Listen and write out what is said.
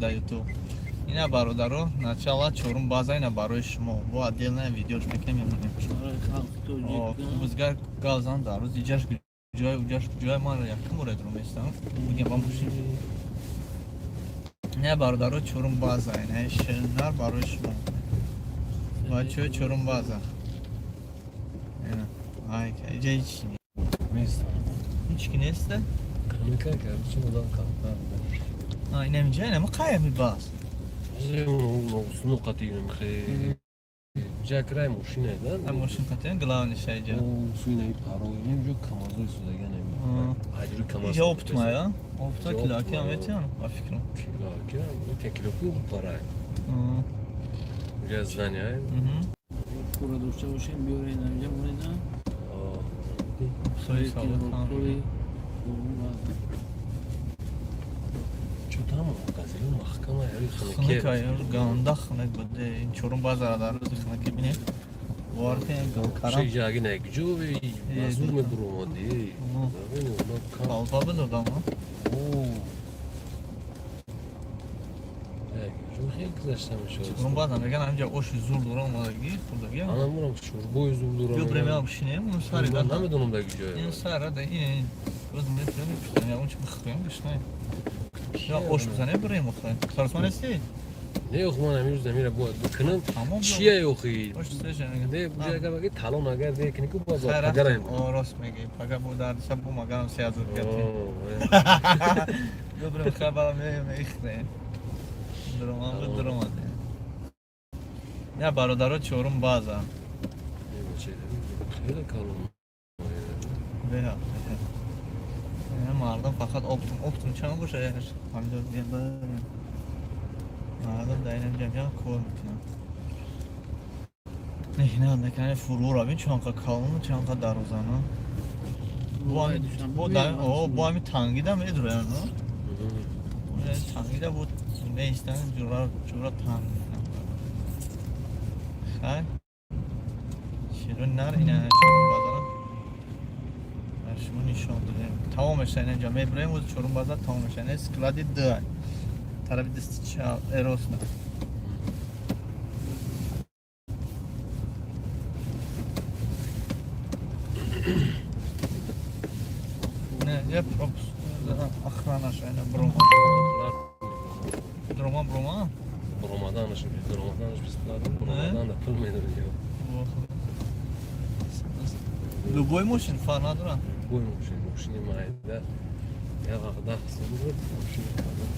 در یوتیوب. اینا برادرو начало чорум база اینا برای شما با отдельное видеош میکنیم. آه بزرگ گازان دارو دیجاش جای ما رو یکم مورد رو میستم میگم با ماشین نه برادرو چورم بازا اینه شنر برای شما بچه چورم بازا اینا آی که اینجا هیچ نیست. هیچ کی نیسته؟ میکنه که چی مدام کار آه اینه اینجا اینه ما قایم باز اون قطعی نمیخوای جاکرای ماشینه هم ماشین قطعا گلاونش اینجا سوینه پارو اینجا کمازوی سودگی نمیکنه هجوری کماز اینجا optma ya optma kilaki ametiyan با فکرم kilaki kiloku para gezden ya Burada dursa boşayım bir oraya ineceğim oraya. soy sağlık tamam چطور مقاضی محکمه یاری خنک ayar ganda خنک بوده این چورم بازار داره خنک بینه وارد şey کارم jagi ne gücü ve mazur mu durumu değil. kalpa bunu da mı? خیلی گذشته میشه. چورم بازار میگن همینجا اوش زور دورم مادگی خودگی Anam buram şurboy zul duramı. Yo buraya yapışınayım onu sarı Ben da. namiyorum da gücü. این سر ده این روز میتونم بپیشتم یا اون چه بخوریم بشنیم یا آش بزنه برای مخوریم سارسمان هستی؟ Ne yok man emir demire bu bakınım Tamam çiye yok iyi. آش سرشن De bu jaga bagi talon agar de kini ku bazar خیر pagarayım. راست میگی پگه بود در شب بو مگرم 3000 گرفتیم دوباره خبر میخنه درمان نه برادرها چورم بازه خیلی kalın. بیا مردم فقط optum چند باشه همینجا بیا مردم در این جمعیت کار میکنن نه نکنه فرو رو بین چانقا کالون چانقا دروزانه bu همین تنگی ده میدونه نه تنگی ده بود نیستن جورا تنگ خیلی شیرون نر اینه چورم بازار شما نشان دادیم تمامش اینجا میبریم و چورم بازار تمامش اینه اسکلادی ده طرف دست چه اروس نه نه یه پروپس اخرانش اینه بروما Bromadanmış biz Bromadan da pul meydanı ya. любой мужчин фар ندارن Koymuş muşini mayda. Ya da sonra muşini kadar